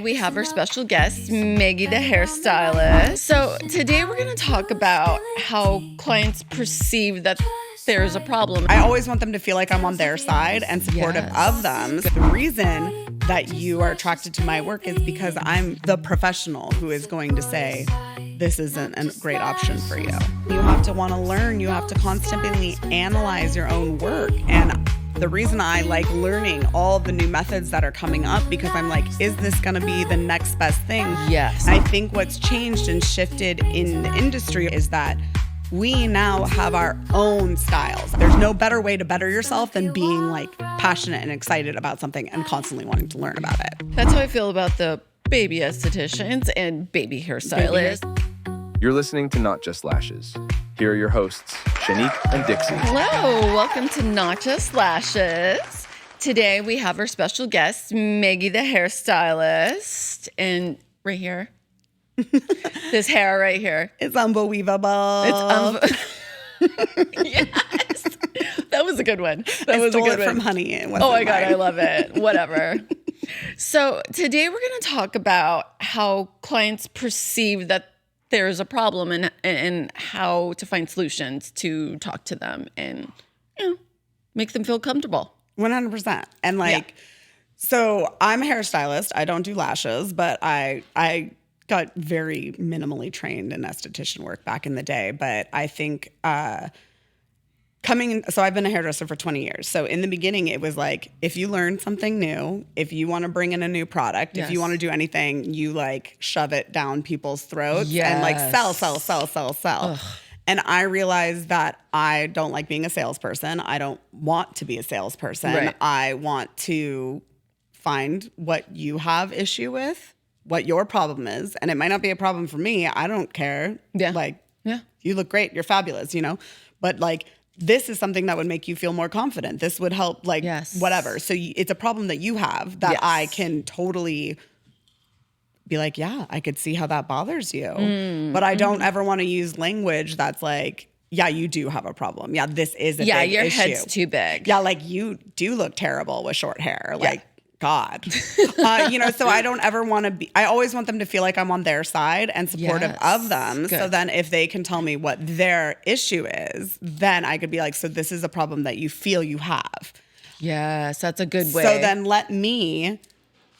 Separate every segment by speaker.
Speaker 1: We have our special guest, Meggie the hairstylist. So today we're going to talk about how clients perceive that there's a problem.
Speaker 2: I always want them to feel like I'm on their side and supportive of them. The reason that you are attracted to my work is because I'm the professional who is going to say, this isn't a great option for you. You have to want to learn. You have to constantly analyze your own work. And the reason I like learning all the new methods that are coming up, because I'm like, is this going to be the next best thing?
Speaker 1: Yes.
Speaker 2: I think what's changed and shifted in the industry is that we now have our own styles. There's no better way to better yourself than being like passionate and excited about something and constantly wanting to learn about it.
Speaker 1: That's how I feel about the baby estheticians and baby hairstylists.
Speaker 3: You're listening to Not Just Lashes. Here are your hosts, Shannique and Dixie.
Speaker 1: Hello, welcome to Not Just Lashes. Today we have our special guest, Meggie the hairstylist. And right here, this hair right here.
Speaker 2: It's unbelievable.
Speaker 1: Yes. That was a good one. That was a good one.
Speaker 2: From Honey.
Speaker 1: Oh my God, I love it. Whatever. So today we're going to talk about how clients perceive that there's a problem and how to find solutions to talk to them and, make them feel comfortable.
Speaker 2: 100%. And so I'm a hairstylist. I don't do lashes, but I got very minimally trained in esthetician work back in the day. But I think so I've been a hairdresser for 20 years. So in the beginning, it was like, if you learn something new, if you want to bring in a new product, if you want to do anything, you shove it down people's throats and sell. Ugh. And I realized that I don't like being a salesperson. I don't want to be a salesperson.
Speaker 1: Right.
Speaker 2: I want to find what you have issue with, what your problem is. And it might not be a problem for me. I don't care.
Speaker 1: Yeah.
Speaker 2: You look great. You're fabulous, But this is something that would make you feel more confident. This would help, whatever. So it's a problem that you have that I can totally be like, yeah, I could see how that bothers you. But I don't ever want to use language that's like, yeah, you do have a problem. Yeah, this is a big issue.
Speaker 1: Yeah, your head's too big.
Speaker 2: Yeah, you do look terrible with short hair. God. So I don't ever want to be, I always want them to feel like I'm on their side and supportive of them. Good. So then if they can tell me what their issue is, then I could be like, so this is a problem that you feel you have.
Speaker 1: Yes, that's a good way.
Speaker 2: So then let me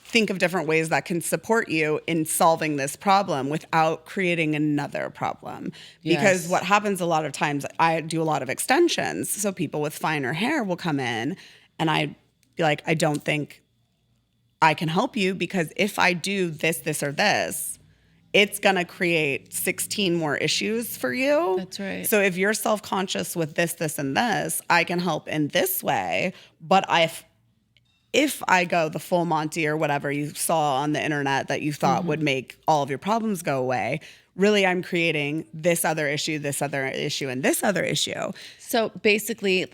Speaker 2: think of different ways that can support you in solving this problem without creating another problem. Because what happens a lot of times, I do a lot of extensions. So people with finer hair will come in and I'd be like, I don't think I can help you because if I do this, or this, it's going to create 16 more issues for you.
Speaker 1: That's right.
Speaker 2: So if you're self-conscious with this, and this, I can help in this way. But if I go the full Monty or whatever you saw on the internet that you thought would make all of your problems go away, really I'm creating this other issue, and this other issue.
Speaker 1: So basically,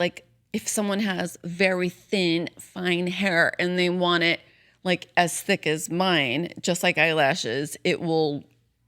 Speaker 1: if someone has very thin, fine hair and they want it as thick as mine, just like eyelashes, it will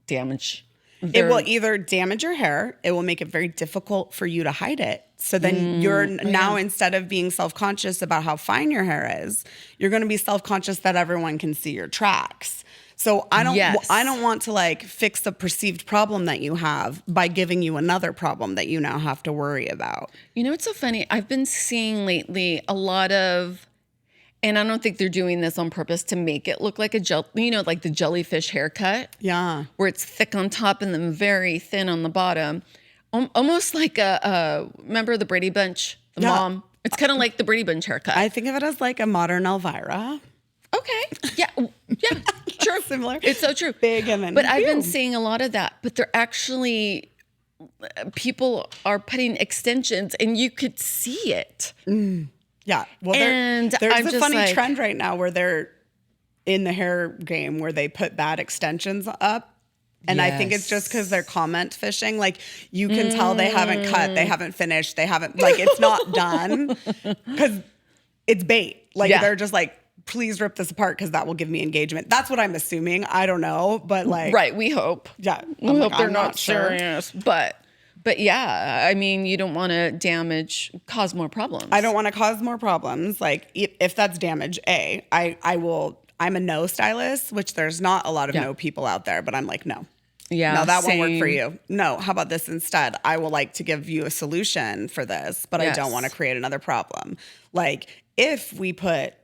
Speaker 1: damage.
Speaker 2: It will either damage your hair, it will make it very difficult for you to hide it. So then you're now, instead of being self-conscious about how fine your hair is, you're going to be self-conscious that everyone can see your tracks. So I don't want to fix the perceived problem that you have by giving you another problem that you now have to worry about.
Speaker 1: It's so funny. I've been seeing lately a lot of, and I don't think they're doing this on purpose to make it look like like the jellyfish haircut.
Speaker 2: Yeah.
Speaker 1: Where it's thick on top and then very thin on the bottom. Almost like remember the Brady Bunch, the mom? It's kind of like the Brady Bunch haircut.
Speaker 2: I think of it as a modern Elvira.
Speaker 1: Okay. Yeah. Yeah. True.
Speaker 2: Similar.
Speaker 1: It's so true.
Speaker 2: Big and then
Speaker 1: But I've been seeing a lot of that. But they're actually, people are putting extensions and you could see it.
Speaker 2: Yeah. Well, there's a funny trend right now where they're in the hair game where they put bad extensions up. And I think it's just because they're comment fishing. You can tell they haven't cut, they haven't finished, they haven't, it's not done because it's bait. They're just please rip this apart because that will give me engagement. That's what I'm assuming. I don't know, but
Speaker 1: Right, we hope.
Speaker 2: Yeah.
Speaker 1: We hope they're not serious. But yeah, I mean, you don't want to cause more problems.
Speaker 2: I don't want to cause more problems. If that's damage, I will I'm a no stylist, which there's not a lot of
Speaker 1: Yeah.
Speaker 2: no people out there, but I'm like, no.
Speaker 1: Yeah.
Speaker 2: No, that won't work for
Speaker 1: same.
Speaker 2: you. No, how about this instead? I will like to give you a solution for this, but I don't
Speaker 1: Yes.
Speaker 2: want to create another problem. Like if we put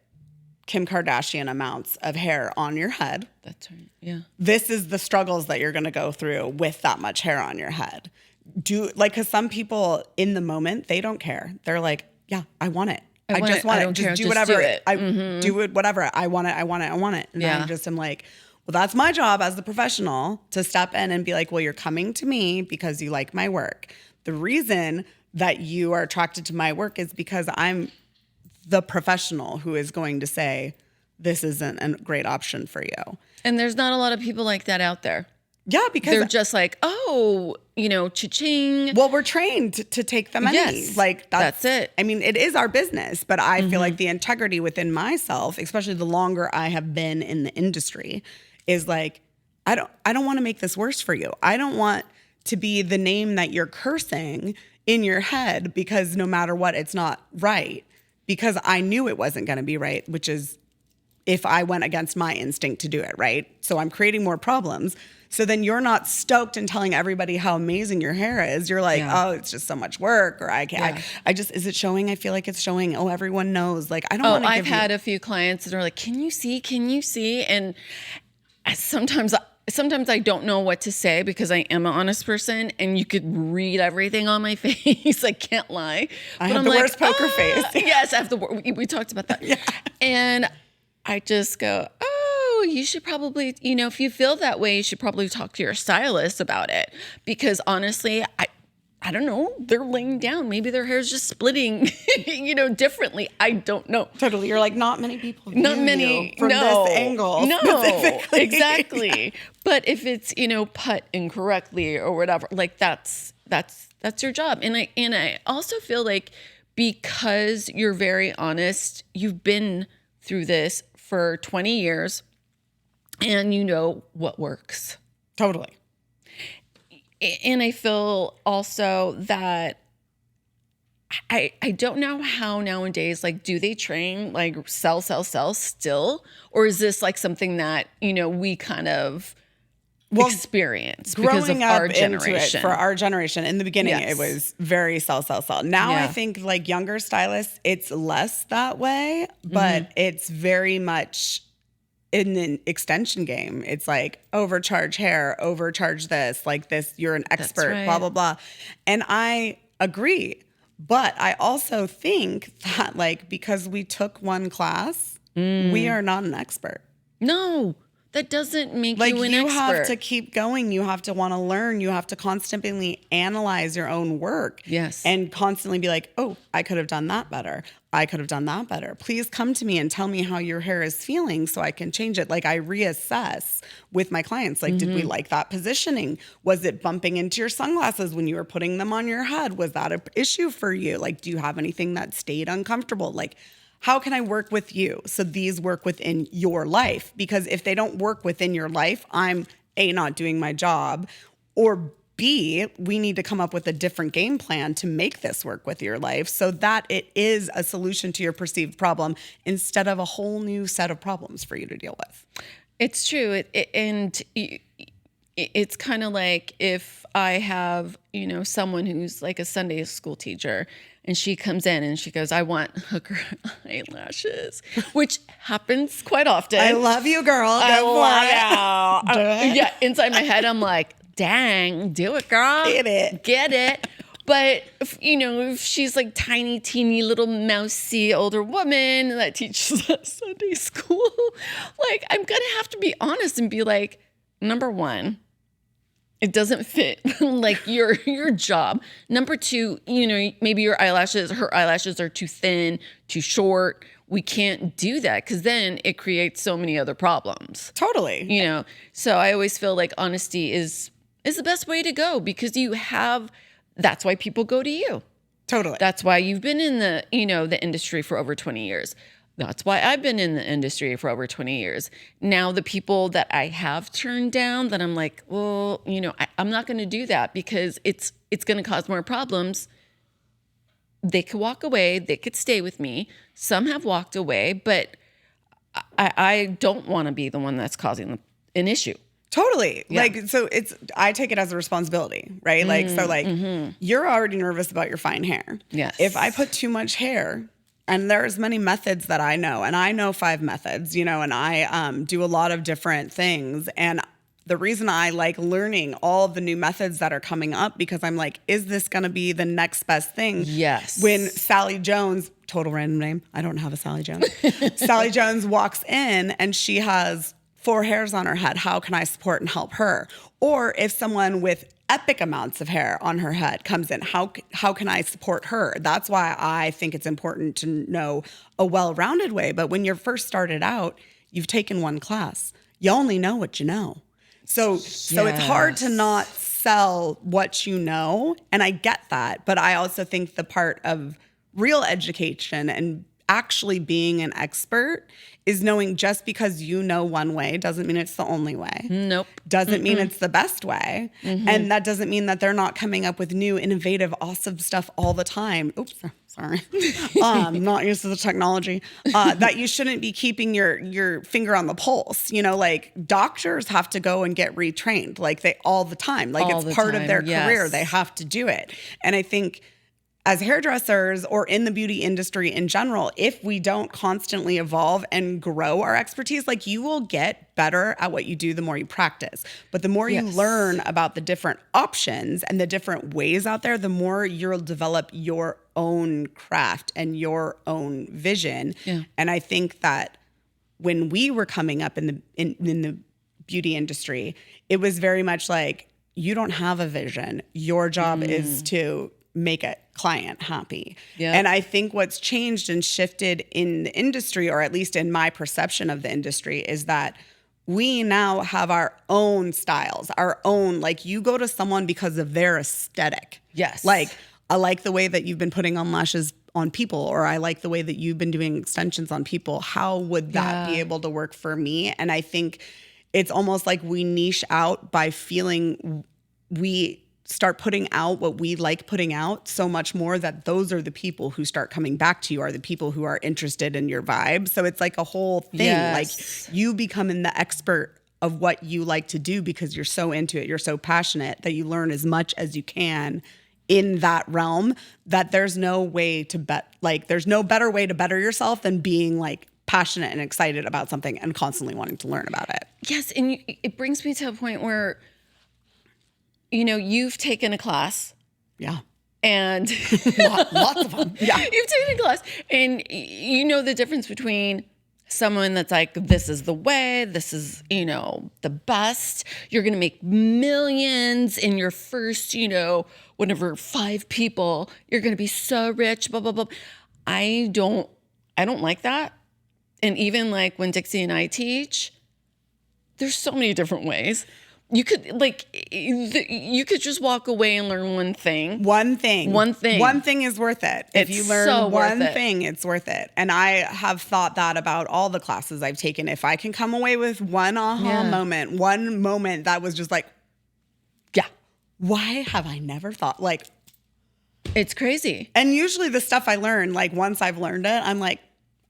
Speaker 2: Kim Kardashian amounts of hair on your head,
Speaker 1: That's right. Yeah.
Speaker 2: this is the struggles that you're going to go through with that much hair on your head. Because some people in the moment, they don't care. They're like, yeah, I want it. I
Speaker 1: want
Speaker 2: just
Speaker 1: it.
Speaker 2: want
Speaker 1: I
Speaker 2: it.
Speaker 1: don't
Speaker 2: Just
Speaker 1: care.
Speaker 2: do
Speaker 1: Just
Speaker 2: whatever.
Speaker 1: do it.
Speaker 2: I do it, whatever. I want it. I want it. I want it. And
Speaker 1: Yeah.
Speaker 2: I just am like, well, that's my job as the professional to step in and be like, well, you're coming to me because you like my work. The reason that you are attracted to my work is because I'm the professional who is going to say, this isn't a great option for you.
Speaker 1: And there's not a lot of people like that out there.
Speaker 2: Yeah, because
Speaker 1: They're just like, oh, cha-ching.
Speaker 2: well, we're trained to take the money.
Speaker 1: Yes,
Speaker 2: Like
Speaker 1: that's it.
Speaker 2: I mean, it is our business, but I feel like the integrity within myself, especially the longer I have been in the industry, is like, I don't want to make this worse for you. I don't want to be the name that you're cursing in your head because no matter what, it's not right. Because I knew it wasn't going to be right, which is if I went against my instinct to do it, right? So I'm creating more problems. So then you're not stoked and telling everybody how amazing your hair is. You're like,
Speaker 1: Yeah.
Speaker 2: oh, it's just so much work, or I can't.
Speaker 1: Yeah.
Speaker 2: I just, is it showing? I feel like it's showing. Oh, everyone knows. Like, I don't
Speaker 1: Oh,
Speaker 2: want to
Speaker 1: I've
Speaker 2: give
Speaker 1: had a few clients that are like, can you see? Can you see? And sometimes I don't know what to say because I am an honest person and you could read everything on my face. I can't lie.
Speaker 2: I
Speaker 1: But
Speaker 2: have
Speaker 1: I'm
Speaker 2: the
Speaker 1: like,
Speaker 2: worst poker face.
Speaker 1: Yes, I have we talked about that. Yeah. And I just go, oh, you should probably, if you feel that way, you should probably talk to your stylist about it. Because honestly, I don't know. They're laying down. Maybe their hair's just splitting, differently. I don't know.
Speaker 2: Totally. You're like, not many people
Speaker 1: Not
Speaker 2: view
Speaker 1: many
Speaker 2: you from
Speaker 1: no,
Speaker 2: this angle.
Speaker 1: No,
Speaker 2: specifically.
Speaker 1: exactly. But if it's put incorrectly or whatever, like that's your job. And I also feel like because you're very honest, you've been through this for 20 years, and you know what works.
Speaker 2: Totally.
Speaker 1: And I feel also that I don't know how nowadays, like, do they train like sell still? Or is this like something that, we kind of experience because of
Speaker 2: Growing up
Speaker 1: our
Speaker 2: into
Speaker 1: generation?
Speaker 2: it, for our generation, in the beginning,
Speaker 1: Yes.
Speaker 2: it was very sell. Now I
Speaker 1: Yeah.
Speaker 2: think like younger stylists, it's less that way, but it's very much in an extension game. It's like overcharge hair, overcharge this, like this, you're an expert,
Speaker 1: right.
Speaker 2: blah, blah, blah. And I agree. But I also think that like, because we took one class, we are not an expert.
Speaker 1: No, that doesn't make
Speaker 2: Like
Speaker 1: you an
Speaker 2: you
Speaker 1: expert.
Speaker 2: have to keep going. You have to want to learn. You have to constantly analyze your own work.
Speaker 1: Yes.
Speaker 2: And constantly be like, oh, I could have done that better. I could have done that better. Please come to me and tell me how your hair is feeling so I can change it. Like I reassess with my clients. Like, did we like that positioning? Was it bumping into your sunglasses when you were putting them on your head? Was that an issue for you? Like, do you have anything that stayed uncomfortable? Like, how can I work with you so these work within your life? Because if they don't work within your life, I'm A, not doing my job, or B, we need to come up with a different game plan to make this work with your life so that it is a solution to your perceived problem instead of a whole new set of problems for you to deal with.
Speaker 1: It's true. It's kind of like if I have, someone who's like a Sunday school teacher and she comes in and she goes, I want hooker eyelashes, which happens quite often.
Speaker 2: I love you, girl. Go for it.
Speaker 1: Yeah, inside my head, I'm like, dang, do it, girl. Get it. But, if she's like tiny, teeny, little mousy older woman that teaches at Sunday school, like I'm going to have to be honest and be like, number one, it doesn't fit like your job. Number two, maybe her eyelashes are too thin, too short. We can't do that because then it creates so many other problems.
Speaker 2: Totally.
Speaker 1: So I always feel like honesty is the best way to go because that's why people go to you.
Speaker 2: Totally.
Speaker 1: That's why you've been in the industry for over 20 years. That's why I've been in the industry for over 20 years. Now, the people that I have turned down that I'm like, well, I'm not going to do that because it's going to cause more problems. They could walk away. They could stay with me. Some have walked away, but I don't want to be the one that's causing an issue.
Speaker 2: Totally.
Speaker 1: Yeah.
Speaker 2: Like, so I take it as a responsibility, right? Like, so like you're already nervous about your fine hair.
Speaker 1: Yes.
Speaker 2: If I put too much hair, and there's many methods that I know, and I know 5 methods, and I do a lot of different things. And the reason I like learning all the new methods that are coming up, because I'm like, is this going to be the next best thing?
Speaker 1: Yes.
Speaker 2: When Sally Jones, total random name, I don't have a Sally Jones. Sally Jones walks in and she has 4 hairs on her head. How can I support and help her? Or if someone with epic amounts of hair on her head comes in, how can I support her? That's why I think it's important to know a well-rounded way. But when you're first started out, you've taken one class. You only know what you know. So it's hard to not sell what you know. And I get that. But I also think the part of real education and actually being an expert is knowing just because you know one way doesn't mean it's the only way.
Speaker 1: Nope.
Speaker 2: Doesn't mean it's the best way. And that doesn't mean that they're not coming up with new, innovative, awesome stuff all the time. Oops, sorry. Not used to the technology. That you shouldn't be keeping your finger on the pulse. Like doctors have to go and get retrained like all the time. Like
Speaker 1: All
Speaker 2: it's
Speaker 1: the
Speaker 2: part of
Speaker 1: time,
Speaker 2: their
Speaker 1: yes.
Speaker 2: career. They have to do it. And I think as hairdressers or in the beauty industry in general, if we don't constantly evolve and grow our expertise, like you will get better at what you do the more you practice. But the more you learn about the different options and the different ways out there, the more you'll develop your own craft and your own vision.
Speaker 1: Yeah.
Speaker 2: And I think that when we were coming up in the beauty industry, it was very much like, you don't have a vision. Your job is to make a client happy.
Speaker 1: Yeah.
Speaker 2: And I think what's changed and shifted in the industry, or at least in my perception of the industry, is that we now have our own styles, our own, like you go to someone because of their aesthetic.
Speaker 1: Yes.
Speaker 2: Like, I like the way that you've been putting on lashes on people, or I like the way that you've been doing extensions on people. How would that be able to work for me? And I think it's almost like we niche out by feeling we start putting out what we like putting out so much more that those are the people who start coming back to you, are the people who are interested in your vibe. So it's like a whole thing.
Speaker 1: Yes.
Speaker 2: Like you becoming the expert of what you like to do because you're so into it, you're so passionate that you learn as much as you can in that realm, that there's no way to there's no better way to better yourself than being like passionate and excited about something and constantly wanting to learn about it.
Speaker 1: Yes. And it brings me to a point where, you've taken a class.
Speaker 2: Yeah.
Speaker 1: And
Speaker 2: lots of them. Yeah.
Speaker 1: You've taken a class and you know the difference between someone that's like, this is the way, this is, the best. You're going to make millions in your first, whatever, 5 people. You're going to be so rich, blah, blah, blah. I don't like that. And even like when Dixie and I teach, there's so many different ways. You could just walk away and learn one thing.
Speaker 2: One thing is worth it. If you learn
Speaker 1: so
Speaker 2: one thing, it's worth it. And I have thought that about all the classes I've taken. If I can come away with one aha moment, one moment that was just like, yeah, why have I never thought? Like,
Speaker 1: it's crazy.
Speaker 2: And usually the stuff I learn, like once I've learned it, I'm like,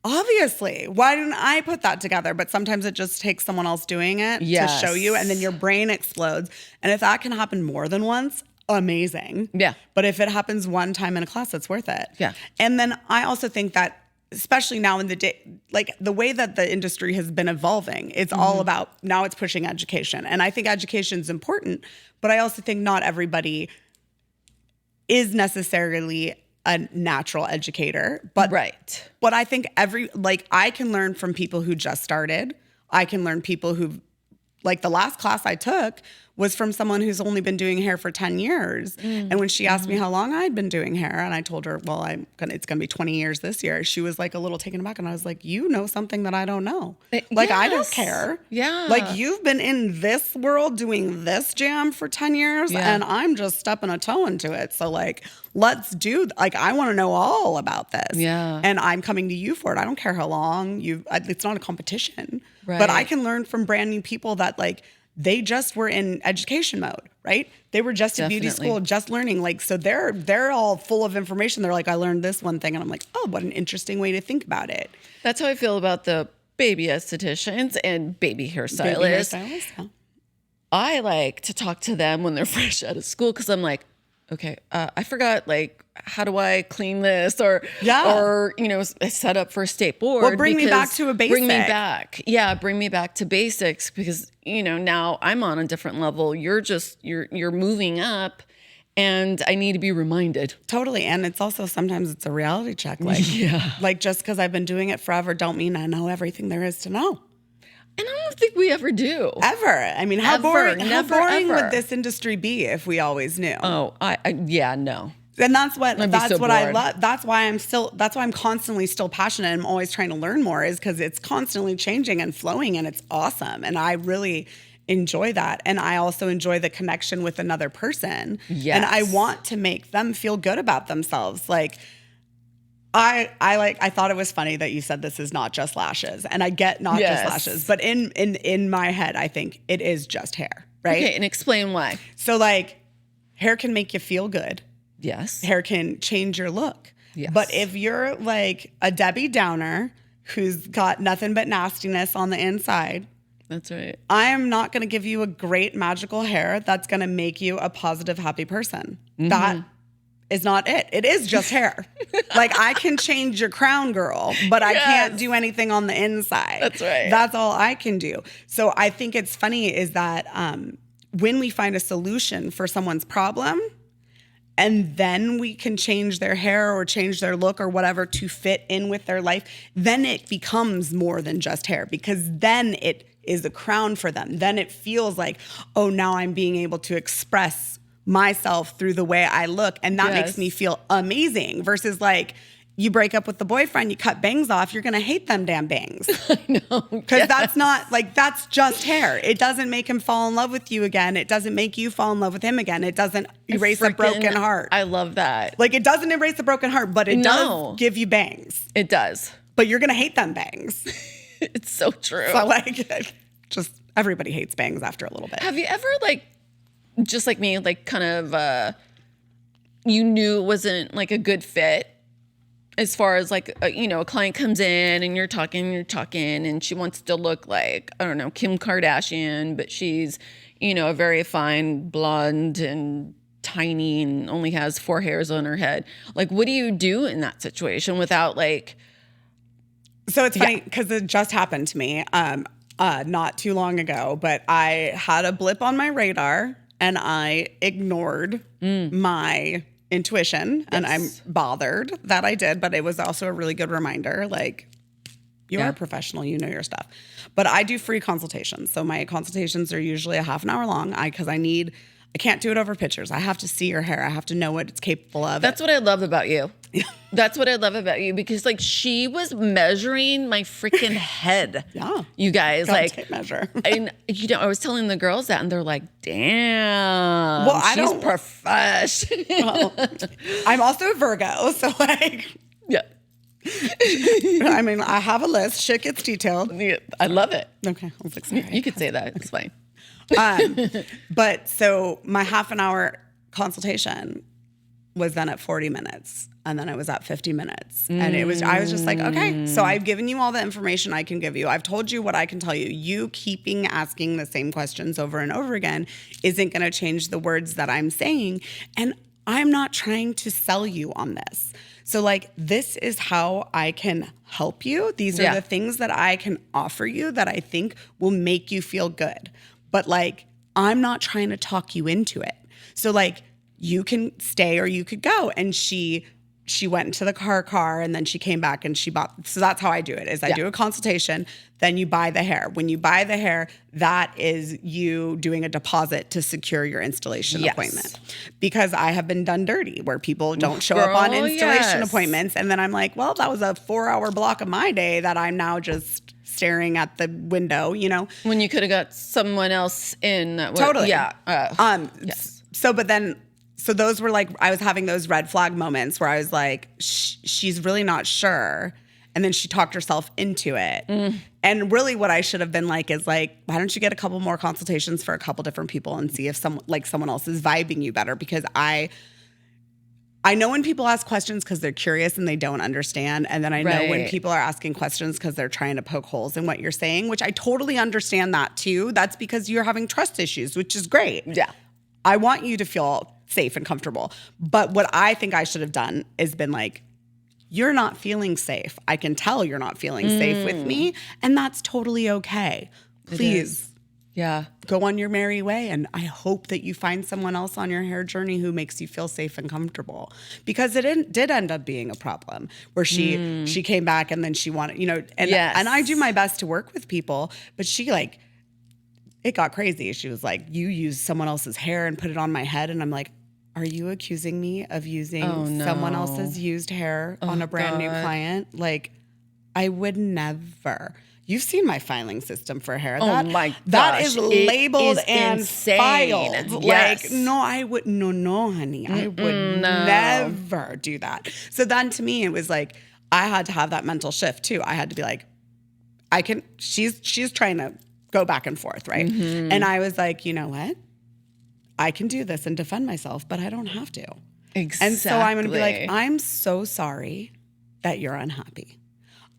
Speaker 2: obviously, why didn't I put that together? But sometimes it just takes someone else doing it to show you, and then your brain explodes. And if that can happen more than once, amazing.
Speaker 1: Yeah.
Speaker 2: But if it happens one time in a class, it's worth it.
Speaker 1: Yeah.
Speaker 2: And then I also think that, especially now in the day, like the way that the industry has been evolving, it's all about, now it's pushing education. And I think education is important, but I also think not everybody is necessarily a natural educator, but I think I can learn from people who just started. I can learn people who, like the last class I took was from someone who's only been doing hair for 10 years. And when she asked me how long I'd been doing hair, and I told her, well, it's going to be 20 years this year. She was like a little taken aback. And I was like, you know something that I don't know. Like, I don't care.
Speaker 1: Yeah.
Speaker 2: Like, you've been in this world doing this jam for 10 years and I'm just stepping a toe into it. So like, let's do, like, I want to know all about this.
Speaker 1: Yeah.
Speaker 2: And I'm coming to you for it. I don't care how long it's not a competition,
Speaker 1: Right.
Speaker 2: but I can learn from brand new people that like, they just were in education mode, right? They were just in beauty school, just learning. Like, so they're all full of information. They're like, I learned this one thing. And I'm like, oh, what an interesting way to think about it.
Speaker 1: That's how I feel about the baby estheticians and baby hairstylists.
Speaker 2: Baby hairstylists, yeah.
Speaker 1: I like to talk to them when they're fresh out of school because I'm like, okay, I forgot, like, how do I clean this? Or, set up for a state board.
Speaker 2: Well, bring me back to a basic.
Speaker 1: Bring me back. Yeah, bring me back to basics because, now I'm on a different level. You're moving up and I need to be reminded.
Speaker 2: Totally. And it's also sometimes it's a reality check. Like, like just because I've been doing it forever don't mean I know everything there is to know.
Speaker 1: And I don't think we ever do.
Speaker 2: Ever. I mean, how boring would this industry be if we always knew?
Speaker 1: Oh, no.
Speaker 2: And that's what I love. That's why I'm constantly still passionate. I'm always trying to learn more is because it's constantly changing and flowing and it's awesome. And I really enjoy that. And I also enjoy the connection with another person.
Speaker 1: Yes.
Speaker 2: And I want to make them feel good about themselves. Like, I thought it was funny that you said this is not just lashes, and I get not just lashes, but in my head, I think it is just hair, right?
Speaker 1: Okay, and explain why.
Speaker 2: So like, hair can make you feel good.
Speaker 1: Yes.
Speaker 2: Hair can change your look.
Speaker 1: Yes.
Speaker 2: But if you're like a Debbie Downer who's got nothing but nastiness on the inside,
Speaker 1: that's right.
Speaker 2: I am not going to give you a great magical hair that's going to make you a positive, happy person. Mm-hmm. That is not it. It is just hair. Like, I can change your crown, girl, but I can't do anything on the inside.
Speaker 1: That's right.
Speaker 2: That's all I can do. So I think it's funny is that when we find a solution for someone's problem, and then we can change their hair or change their look or whatever to fit in with their life, then it becomes more than just hair, because then it is a crown for them. Then it feels like, oh, now I'm being able to express myself through the way I look, and that makes me feel amazing, versus like, you break up with the boyfriend, you cut bangs off, you're going to hate them damn bangs.
Speaker 1: I know.
Speaker 2: Because that's not, like, that's just hair. It doesn't make him fall in love with you again. It doesn't make you fall in love with him again. It doesn't erase a broken heart.
Speaker 1: I love that.
Speaker 2: Like, it doesn't erase the broken heart, but it does give you bangs.
Speaker 1: It does.
Speaker 2: But you're going to hate them bangs.
Speaker 1: It's so true.
Speaker 2: So, like, just everybody hates bangs after a little bit.
Speaker 1: Have you ever, like, just like me, like, kind of, you knew it wasn't, like, a good fit? As far as like, a client comes in and you're talking and she wants to look like, I don't know, Kim Kardashian, but she's, a very fine blonde and tiny and only has 4 hairs on her head. Like, what do you do in that situation without like...
Speaker 2: So it's funny because it just happened to me not too long ago, but I had a blip on my radar and I ignored my intuition, and I'm bothered that I did, but it was also a really good reminder, like, you are a professional, you know your stuff. But I do free consultations. So my consultations are usually a half an hour long because I can't do it over pictures. I have to see your hair. I have to know what it's capable of.
Speaker 1: That's what I love about you. That's what I love about you, because like, she was measuring my freaking head.
Speaker 2: Yeah.
Speaker 1: You guys,
Speaker 2: gotta
Speaker 1: like,
Speaker 2: tape measure.
Speaker 1: And I was telling the girls that, and they're like, damn,
Speaker 2: well,
Speaker 1: she's professional.
Speaker 2: Well, I'm also a Virgo, so like,
Speaker 1: yeah.
Speaker 2: I mean, I have a list. Shit gets detailed.
Speaker 1: Yeah, I love it.
Speaker 2: Okay. I was like, sorry.
Speaker 1: You could say that. It's fine.
Speaker 2: But so my half an hour consultation was then at 40 minutes, and then it was at 50 minutes. And I was just like, okay, so I've given you all the information I can give you. I've told you what I can tell you. You keeping asking the same questions over and over again isn't going to change the words that I'm saying. And I'm not trying to sell you on this. So like, this is how I can help you. These are the things that I can offer you that I think will make you feel good. But like, I'm not trying to talk you into it. So like, you can stay or you could go. And she went into the car and then she came back and she bought. So that's how I do it, is I do a consultation, then you buy the hair. When you buy the hair, that is you doing a deposit to secure your installation appointment. Because I have been done dirty where people don't show up on installation appointments. And then I'm like, well, that was a 4-hour block of my day that I'm now just staring at the window, When
Speaker 1: you could have got someone else in.
Speaker 2: Totally.
Speaker 1: Yeah.
Speaker 2: So those were like, I was having those red flag moments where I was like, she's really not sure. And then she talked herself into it. And really what I should have been like is like, why don't you get a couple more consultations for a couple different people and see if someone else is vibing you better? Because I I know when people ask questions because they're curious and they don't understand. And then I know when
Speaker 1: Right.
Speaker 2: people are asking questions because they're trying to poke holes in what you're saying, which I totally understand that too. That's because you're having trust issues, which is great.
Speaker 1: Yeah.
Speaker 2: I want you to feel safe and comfortable. But what I think I should have done is been like, you're not feeling safe. I can tell you're not feeling safe with me. And that's totally okay. Please
Speaker 1: Yeah.
Speaker 2: go on your merry way. And I hope that you find someone else on your hair journey who makes you feel safe and comfortable. Because it did end up being a problem where she came back and then she wanted, and I do my best to work with people, but she it got crazy. She was like, you used someone else's hair and put it on my head. And I'm like, are you accusing me of using someone else's used hair on a brand new client? Like, I would never. You've seen my filing system for hair.
Speaker 1: My gosh.
Speaker 2: That is labeled
Speaker 1: is
Speaker 2: and
Speaker 1: insane.
Speaker 2: filed.
Speaker 1: Yes.
Speaker 2: Like, no, I would, no, honey. I would never do that. So then to me, it was like, I had to have that mental shift too. I had to be like, she's trying to go back and forth, right? And I was like, you know what? I can do this and defend myself, but I don't have to.
Speaker 1: Exactly.
Speaker 2: And so I'm going to be like, I'm so sorry that you're unhappy.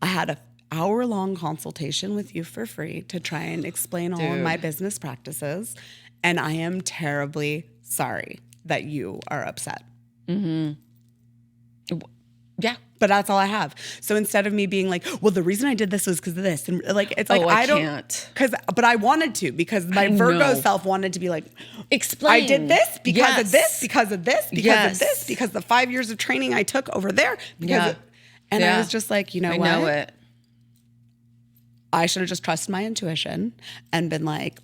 Speaker 2: I had an hour-long consultation with you for free to try and explain all of my business practices, and I am terribly sorry that you are upset.
Speaker 1: Yeah.
Speaker 2: But that's all I have. So instead of me being like, well, the reason I did this was because of this. And like, it's like, I don't,
Speaker 1: can't.
Speaker 2: but I wanted to, because my Virgo self wanted to be like,
Speaker 1: explain.
Speaker 2: I did this because of
Speaker 1: Yes.
Speaker 2: this, because of this, because of this, because the 5 years of training I took over there. And I was just like, you know what?
Speaker 1: I know it.
Speaker 2: I should have just trusted my intuition and been like,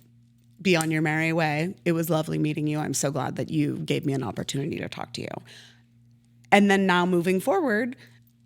Speaker 2: be on your merry way. It was lovely meeting you. I'm so glad that you gave me an opportunity to talk to you. And then now moving forward,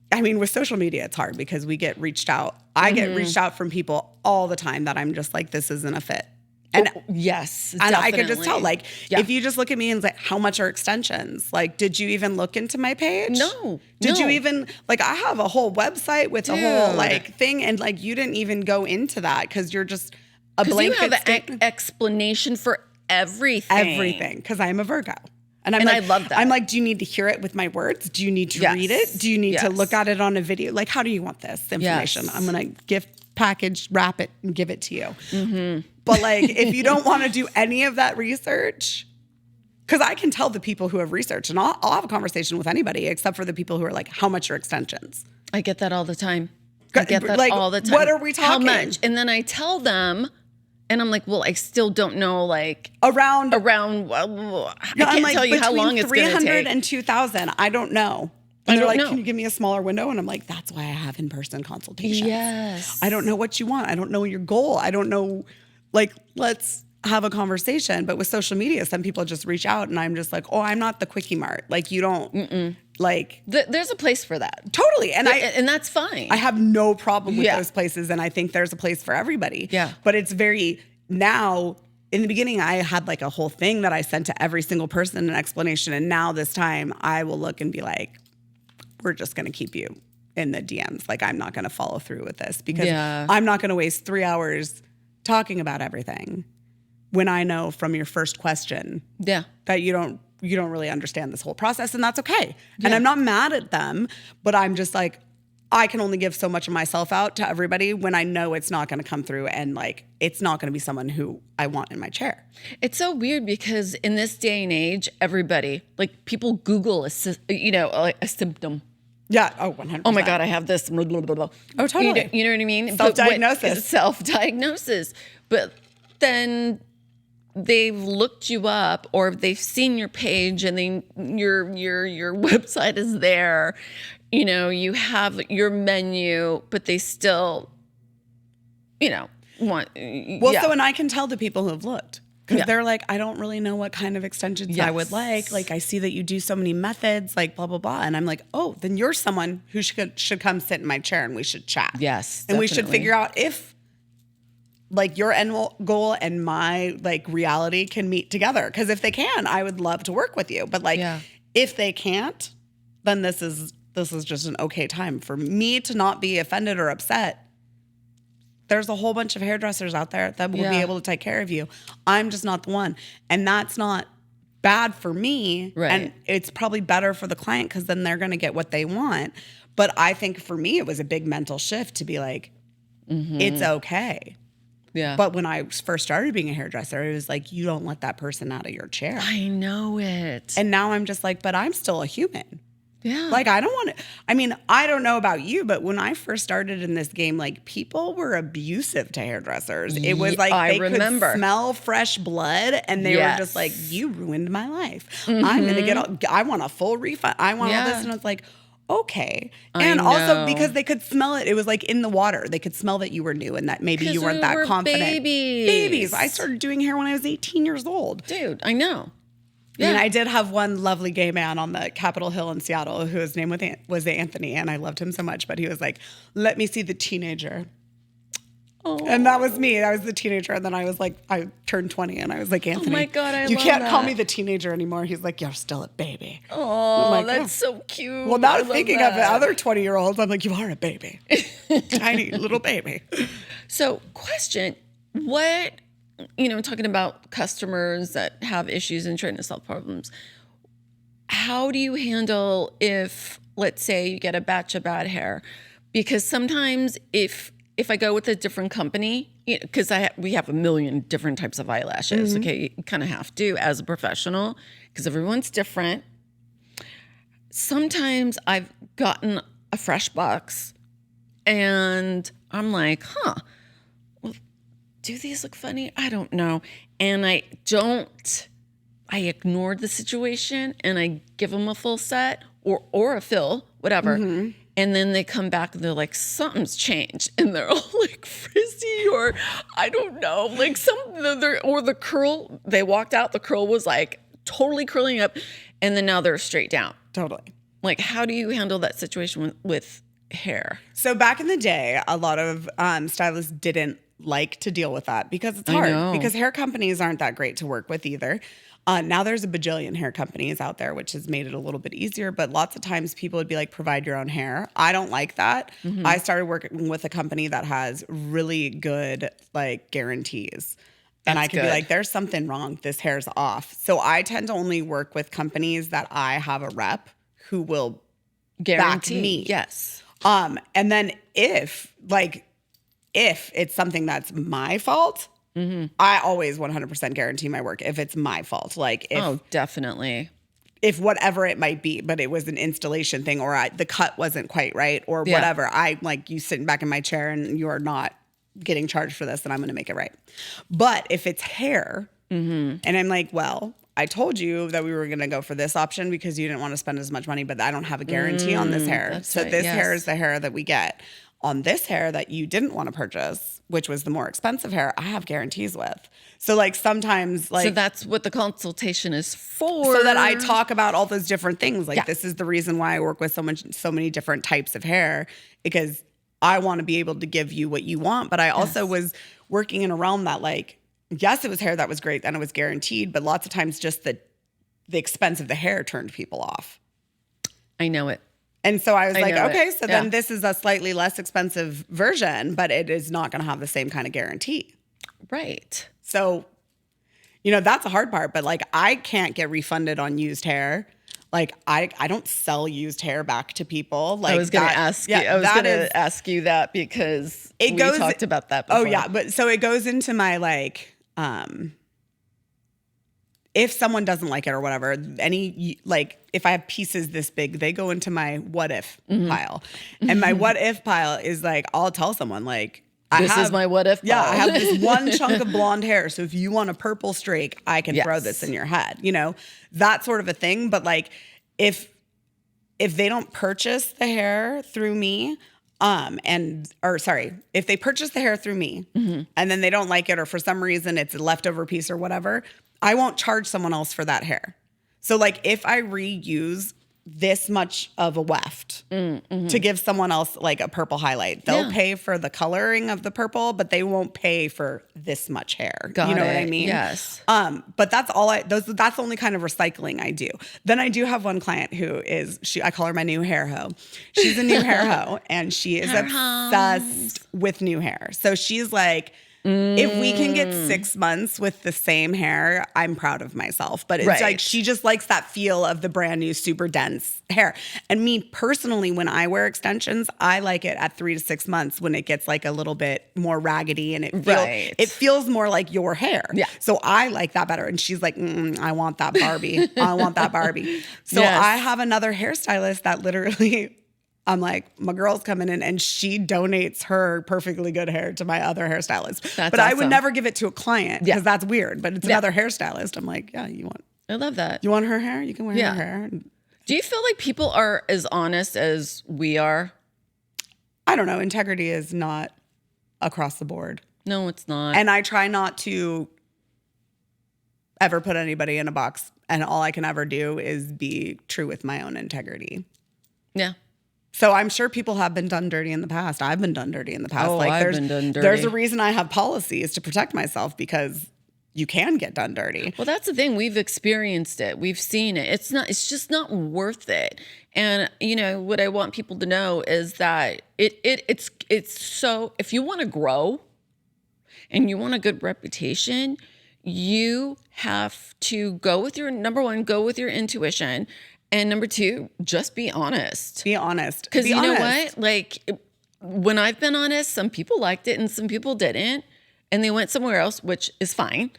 Speaker 2: I mean, with social media, it's hard because we get reached out. I get reached out from people all the time that I'm just like, this isn't a fit. And
Speaker 1: yes,
Speaker 2: and I can just tell, like, if you just look at me and say, how much are extensions? Like, did you even look into my page?
Speaker 1: No.
Speaker 2: Did you even, like, I have a whole website with a whole, like, thing. And, like, you didn't even go into that because you're just a blanket
Speaker 1: you have
Speaker 2: statement.
Speaker 1: an explanation for everything.
Speaker 2: Everything. Because I'm a Virgo. And I'm
Speaker 1: I
Speaker 2: like,
Speaker 1: love that.
Speaker 2: I'm like, do you need to hear it with my words? Do you need to read it? Do you need to look at it on a video? Like, how do you want this information?
Speaker 1: Yes.
Speaker 2: I'm going to gift package, wrap it, and give it to you. But like, if you don't want to do any of that research, because I can tell the people who have researched, and I'll have a conversation with anybody except for the people who are like, how much are extensions?
Speaker 1: I get that all the time. I get that
Speaker 2: Like,
Speaker 1: all the time.
Speaker 2: what are we
Speaker 1: How
Speaker 2: talking?
Speaker 1: much? And then I tell them, and I'm like, well, I still don't know, like,
Speaker 2: Around
Speaker 1: I can't tell you how long it's going to
Speaker 2: 300
Speaker 1: take.
Speaker 2: and 2,000. I don't know.
Speaker 1: I
Speaker 2: And they're
Speaker 1: don't
Speaker 2: like,
Speaker 1: know.
Speaker 2: can you give me a smaller window? And I'm like, that's why I have in-person consultations.
Speaker 1: Yes.
Speaker 2: I don't know what you want. I don't know your goal. I don't know, like, let's have a conversation. But with social media, some people just reach out and I'm just like, oh, I'm not the Quickie Mart. Like, you don't, like.
Speaker 1: There's a place for that.
Speaker 2: Totally. And
Speaker 1: And that's fine.
Speaker 2: I have no problem with those places. And I think there's a place for everybody.
Speaker 1: Yeah.
Speaker 2: But it's very, now, in the beginning, I had like a whole thing that I sent to every single person, an explanation. And now this time I will look and be like, we're just going to keep you in the DMs. Like, I'm not going to follow through with this because I'm not going to waste 3 hours talking about everything when I know from your first question that you don't really understand this whole process, and that's okay. And I'm not mad at them, but I'm just like, I can only give so much of myself out to everybody when I know it's not going to come through, and like, it's not going to be someone who I want in my chair.
Speaker 1: It's so weird because in this day and age, everybody, like, people Google a symptom.
Speaker 2: Yeah. Oh, 100%.
Speaker 1: Oh my God, I have this. Blah, blah, blah, blah.
Speaker 2: Oh, totally.
Speaker 1: You know what I mean?
Speaker 2: Self-diagnosis.
Speaker 1: Self-diagnosis. But then they've looked you up, or they've seen your page, and your website is there. You know, you have your menu, but they still, want.
Speaker 2: Well, so, and I can tell the people who have looked. Because they're like, I don't really know what kind of extensions I would like. Like, I see that you do so many methods, like, blah, blah, blah. And I'm like, oh, then you're someone who should come sit in my chair and we should chat.
Speaker 1: Yes,
Speaker 2: and we should figure out if, like, your end goal and my, like, reality can meet together. Because if they can, I would love to work with you. But, like, if they can't, then this is just an okay time for me to not be offended or upset. There's a whole bunch of hairdressers out there that will be able to take care of you. I'm just not the one. And that's not bad for me.
Speaker 1: Right.
Speaker 2: And it's probably better for the client because then they're going to get what they want. But I think for me, it was a big mental shift to be like, it's okay.
Speaker 1: Yeah.
Speaker 2: But when I first started being a hairdresser, it was like, you don't let that person out of your chair.
Speaker 1: I know it.
Speaker 2: And now I'm just like, but I'm still a human.
Speaker 1: Yeah.
Speaker 2: Like, I don't want to, I mean, I don't know about you, but when I first started in this game, like, people were abusive to hairdressers. It was like they could smell fresh blood and they were just like, you ruined my life. I'm going to I want a full refund. I want all this. And it's like, okay. And also because they could smell it. It was like in the water. They could smell that you were new and that maybe you weren't that confident. Babies. I started doing hair when I was 18 years old.
Speaker 1: Dude, I know.
Speaker 2: Yeah. And I did have one lovely gay man on the Capitol Hill in Seattle whose name was Anthony, and I loved him so much. But he was like, let me see the teenager. Oh. And that was me. I was the teenager. And then I was like, I turned 20 and I was like, Anthony,
Speaker 1: oh my God,
Speaker 2: you can't call me the teenager anymore. He's like, you're still a baby.
Speaker 1: Oh, like, that's so cute.
Speaker 2: Well, now thinking of the other 20-year-olds, I'm like, you are a baby. Tiny little baby.
Speaker 1: So question, what... talking about customers that have issues and trying to solve problems, how do you handle if, let's say, you get a batch of bad hair? Because sometimes if I go with a different company, because we have a million different types of eyelashes, okay, you kind of have to as a professional because everyone's different. Sometimes I've gotten a fresh box and I'm like, do these look funny? I don't know. And I ignored the situation and I give them a full set or a fill, whatever. And then they come back and they're like, something's changed. And they're all like frizzy or I don't know, like or the curl, they walked out, the curl was like totally curling up and then now they're straight down.
Speaker 2: Totally.
Speaker 1: Like, how do you handle that situation with hair?
Speaker 2: So back in the day, a lot of stylists didn't like to deal with that because it's hard because hair companies aren't that great to work with either. Now there's a bajillion hair companies out there, which has made it a little bit easier, but lots of times people would be like, provide your own hair. I don't like that. I started working with a company that has really good like guarantees. And I can be like, there's something wrong. This hair's off. So I tend to only work with companies that I have a rep who will guarantee back me.
Speaker 1: Yes.
Speaker 2: And then if it's something that's my fault, I always 100% guarantee my work if it's my fault. Like,
Speaker 1: definitely.
Speaker 2: If whatever it might be, but it was an installation thing or the cut wasn't quite right or whatever, I like you sitting back in my chair and you are not getting charged for this, then I'm going to make it right. But if it's hair and I'm like, well, I told you that we were going to go for this option because you didn't want to spend as much money, but I don't have a guarantee on this hair. So this hair is the hair that we get. On this hair that you didn't want to purchase, which was the more expensive hair, I have guarantees with. So like sometimes like...
Speaker 1: So that's what the consultation is for.
Speaker 2: So that I talk about all those different things. Like this is the reason why I work with so many different types of hair because I want to be able to give you what you want. But I also was working in a realm that like, yes, it was hair that was great and it was guaranteed, but lots of times just the expense of the hair turned people off.
Speaker 1: I know it.
Speaker 2: And so I was like, okay, so then this is a slightly less expensive version, but it is not going to have the same kind of guarantee.
Speaker 1: Right.
Speaker 2: So, that's a hard part, but like I can't get refunded on used hair. Like I don't sell used hair back to people. Like
Speaker 1: I was going to ask you. I was going to ask you that because we talked about that before.
Speaker 2: Oh yeah, but so it goes into my like if someone doesn't like it or whatever, if I have pieces this big, they go into my what if pile. And my what if pile is like, I'll tell someone like,
Speaker 1: this is my what if pile.
Speaker 2: Yeah, I have this one chunk of blonde hair. So if you want a purple streak, I can throw this in your head, that sort of a thing. But like, if they don't purchase the hair through me, if they purchase the hair through me and then they don't like it or for some reason it's a leftover piece or whatever, I won't charge someone else for that hair. So like if I reuse this much of a weft to give someone else like a purple highlight, they'll pay for the coloring of the purple, but they won't pay for this much hair.
Speaker 1: Got
Speaker 2: you know
Speaker 1: it.
Speaker 2: What I mean?
Speaker 1: Yes.
Speaker 2: But that's all that's the only kind of recycling I do. Then I do have one client who I call her my new hair hoe. She's a new hair hoe and she is obsessed with new hair. So she's like, If we can get 6 months with the same hair, I'm proud of myself. But it's like she just likes that feel of the brand new super dense hair. And me personally, when I wear extensions, I like it at 3 to 6 months when it gets like a little bit more raggedy and it feels more like your hair. Yeah. So I like that better. And she's like, I want that Barbie. I want that Barbie. So I have another hairstylist that literally, I'm like, my girl's coming in and she donates her perfectly good hair to my other hairstylist. But awesome. I would never give it to a client because that's weird. But it's another hairstylist. I'm like,
Speaker 1: I love that.
Speaker 2: You want her hair? You can wear her hair.
Speaker 1: Do you feel like people are as honest as we are?
Speaker 2: I don't know. Integrity is not across the board.
Speaker 1: No, it's not.
Speaker 2: And I try not to ever put anybody in a box. And all I can ever do is be true with my own integrity.
Speaker 1: Yeah.
Speaker 2: So I'm sure people have been done dirty in the past. I've been done dirty in the past.
Speaker 1: Oh, I've been done dirty.
Speaker 2: There's a reason I have policies to protect myself because you can get done dirty.
Speaker 1: Well, that's the thing. We've experienced it. We've seen it. It's just not worth it. And what I want people to know is that it's so, if you want to grow and you want a good reputation, you have to go with your, number one, go with your intuition. And number two, just be honest.
Speaker 2: Be honest.
Speaker 1: Because you know what? Like, when I've been honest, some people liked it and some people didn't. And they went somewhere else, which is fine.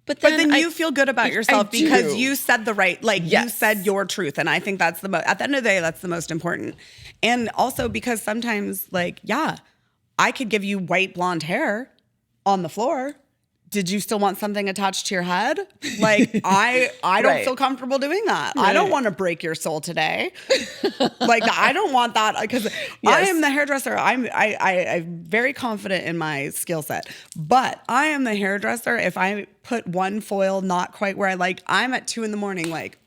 Speaker 1: But then
Speaker 2: you feel good about yourself because you said the right, you said your truth. And I think that's at the end of the day, that's the most important. And also because sometimes, I could give you white blonde hair on the floor. Did you still want something attached to your head? Like, I don't feel comfortable doing that. Right. I don't want to break your soul today. I don't want that because I am the hairdresser. I'm very confident in my skill set, but I am the hairdresser. If I put one foil not quite where I like, I'm at 2 a.m. like,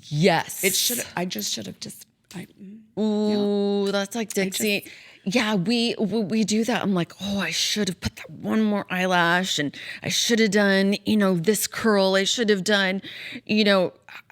Speaker 1: yes,
Speaker 2: I just should have just.
Speaker 1: That's like Dixie. Yeah, we do that. I'm like, I should have put that one more eyelash and I should have done, this curl. I should have done,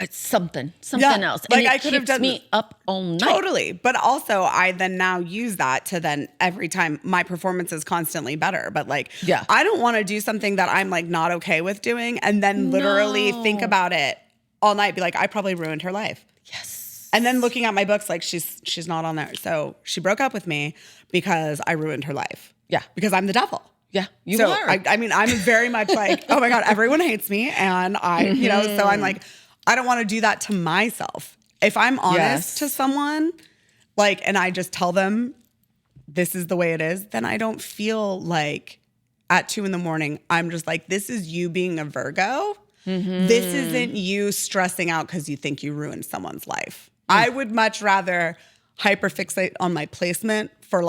Speaker 1: something else. And I could have done me up all night.
Speaker 2: Totally. But also I then now use that to then every time my performance is constantly better. But I don't want to do something that I'm not okay with doing and then literally think about it all night. Be like, I probably ruined her life.
Speaker 1: Yes.
Speaker 2: And then looking at my books, she's not on there. So she broke up with me because I ruined her life.
Speaker 1: Yeah.
Speaker 2: Because I'm the devil.
Speaker 1: Yeah, you are.
Speaker 2: I'm very much like, oh my God, everyone hates me. And so I'm like, I don't want to do that to myself. If I'm honest to someone, and I just tell them this is the way it is, then I don't feel like at 2 a.m, I'm just like, this is you being a Virgo. Mm-hmm. This isn't you stressing out because you think you ruined someone's life. I would much rather hyperfixate on my placement for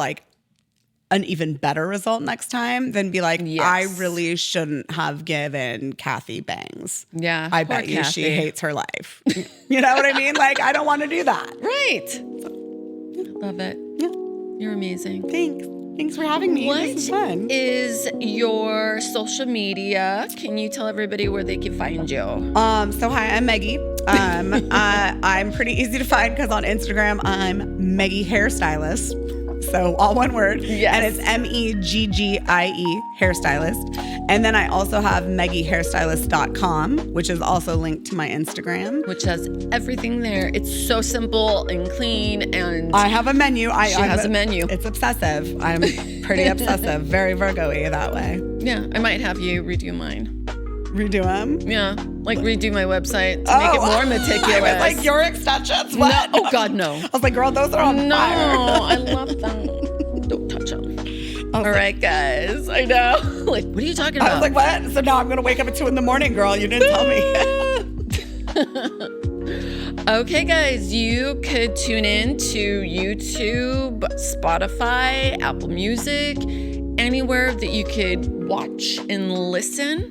Speaker 2: an even better result next time than be like, I really shouldn't have given Kathy bangs.
Speaker 1: Yeah.
Speaker 2: I bet you she hates her life. You know what I mean? I don't want to do that.
Speaker 1: Right. So, love it.
Speaker 2: Yeah.
Speaker 1: You're amazing.
Speaker 2: Thanks for having me.
Speaker 1: What
Speaker 2: this is fun.
Speaker 1: Is your social media? Can you tell everybody where they can find you?
Speaker 2: So hi, I'm Meggie. I'm pretty easy to find because on Instagram, I'm Meggie Hairstylist. So all one word.
Speaker 1: Yes.
Speaker 2: And it's Meggie Hairstylist. And then I also have MeggieHairstylist.com, which is also linked to my Instagram.
Speaker 1: Which has everything there. It's so simple and clean. And
Speaker 2: I have a menu.
Speaker 1: She has a menu.
Speaker 2: It's obsessive. I'm pretty obsessive. Very Virgo-y that way.
Speaker 1: Yeah. I might have you redo mine.
Speaker 2: Redo them?
Speaker 1: Yeah. Redo my website to make it more meticulous.
Speaker 2: I was your extensions? What?
Speaker 1: No. Oh, God, no.
Speaker 2: I was like, girl, those are on fire.
Speaker 1: No, I love them. Don't touch them. All right, guys. I know. What are you talking about?
Speaker 2: I was like, what? So now I'm going to wake up at 2 a.m, girl. You didn't tell
Speaker 1: me. Okay, guys. You could tune in to YouTube, Spotify, Apple Music, anywhere that you could watch and listen.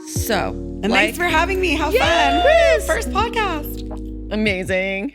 Speaker 1: So,
Speaker 2: and thanks for having me. How fun. Woo, first podcast.
Speaker 1: Amazing.